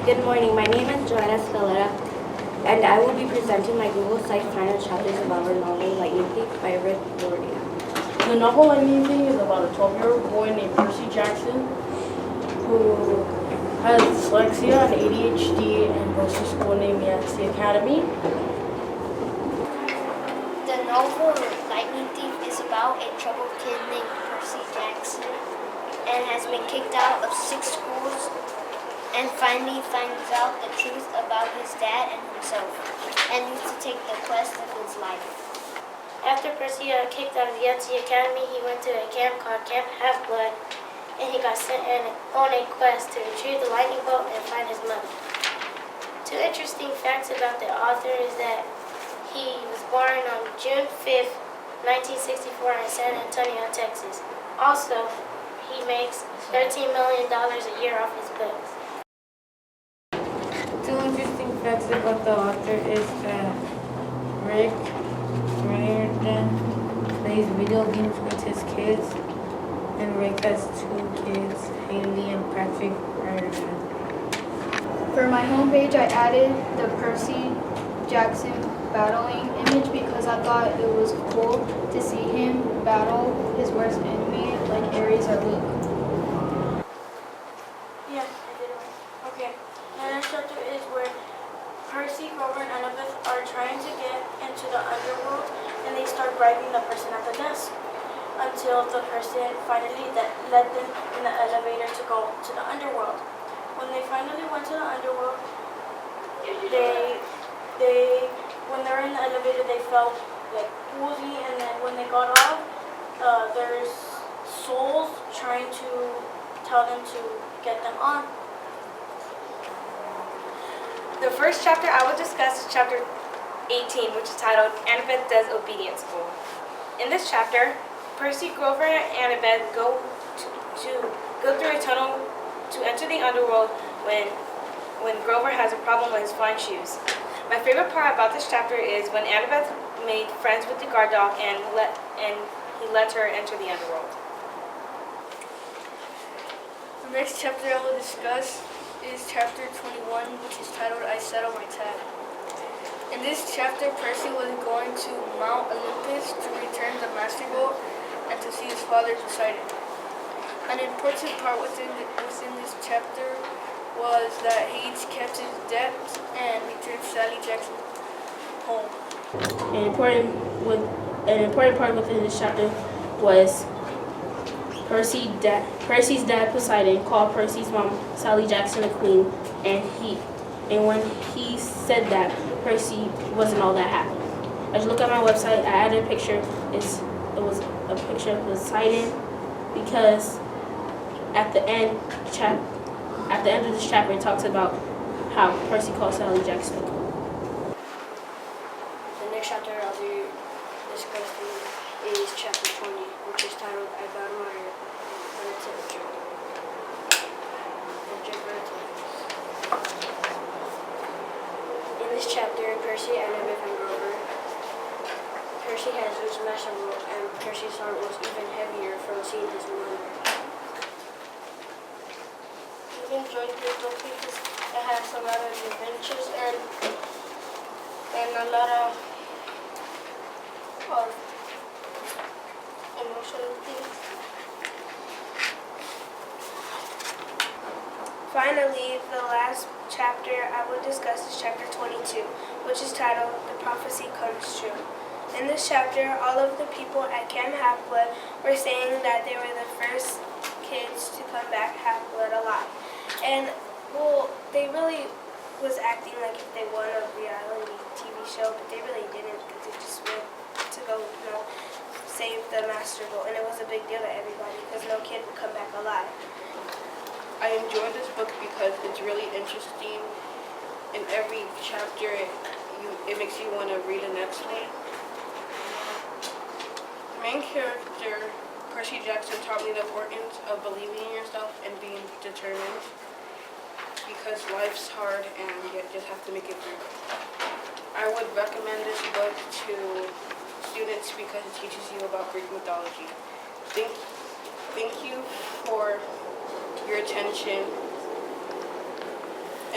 Good morning, my name is Joanna Scalera, and I will be presenting my Google Site final chapters of our novel Lightning Thief by Rick Riordan. The novel Lightning Thief is about a 12-year-old boy named Percy Jackson who has dyslexia and ADHD and goes to school named Yancey Academy. The novel Lightning Thief is about a troubled kid named Percy Jackson and has been kicked out of 6 schools and finally finds out the truth about his dad and himself and needs to take the quest of his life. After Percy got kicked out of the Yancey Academy, he went to a camp called Camp Half-Blood, and he got sent on a quest to retrieve the lightning bolt and find his mother. 2 interesting facts about the author is that he was born on June 5th, 1964 in San Antonio, Texas. Also, he makes $13 million a year off his books. 2 interesting facts about the author is that Rick Riordan plays video games with his kids, and Rick has 2 kids, Haley and Patrick Riordan. For my homepage, I added the Percy Jackson battling image because I thought it was cool to see him battle his worst enemy, like Ares or Luke. Yeah, I did it right. Okay, the next chapter is where Percy, Grover, and Annabeth are trying to get into the underworld, and they start bribing the person at the desk until the person finally led them in the elevator to go to the underworld. When they finally went to the underworld, when they were in the elevator, they felt like woozy, and then when they got off, there's souls trying to tell them to get them on. The first chapter I will discuss is chapter 18, which is titled Annabeth Does Obedience School. In this chapter, Percy, Grover, and Annabeth go through a tunnel to enter the underworld when Grover has a problem with his flying shoes. My favorite part about this chapter is when Annabeth made friends with the guard dog and he let her enter the underworld. The next chapter I will discuss is chapter 21, which is titled I Settle My Tab. In this chapter, Percy was going to Mount Olympus to return the Master Bolt and to see his father Poseidon. An important part within this chapter was that he kept his debts and returned Sally Jackson home. An important part within this chapter was Percy's dad Poseidon called Percy's mom Sally Jackson a queen, and when he said that, Percy wasn't all that happy. As you look at my website, I added a picture. It was a picture of Poseidon because at the end of this chapter, it talks about how Percy called Sally Jackson. The next chapter I'll be discussing is chapter 20, which is titled I Battle My Relative. In this chapter, Percy, Annabeth, and Grover. Percy has his master bolt, and Percy's heart was even heavier from seeing his mother. I enjoyed this book because it has a lot of adventures and a lot of emotional things. Finally, the last chapter I will discuss is chapter 22, which is titled The Prophecy Comes True. In this chapter, all of the people at Camp Half-Blood were saying that they were the first kids to come back half-blood alive. And, well, they really was acting like if they won a reality TV show, but they really didn't because they just went to go, save the Master Bolt. And it was a big deal to everybody because no kid would come back alive. I enjoyed this book because it's really interesting. In every chapter, it makes you want to read the next one. The main character, Percy Jackson, taught me the importance of believing in yourself and being determined because life's hard and you just have to make it through. I would recommend this book to students because it teaches you about Greek mythology. Thank you for your attention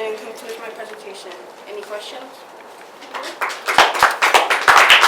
and concludes my presentation. Any questions?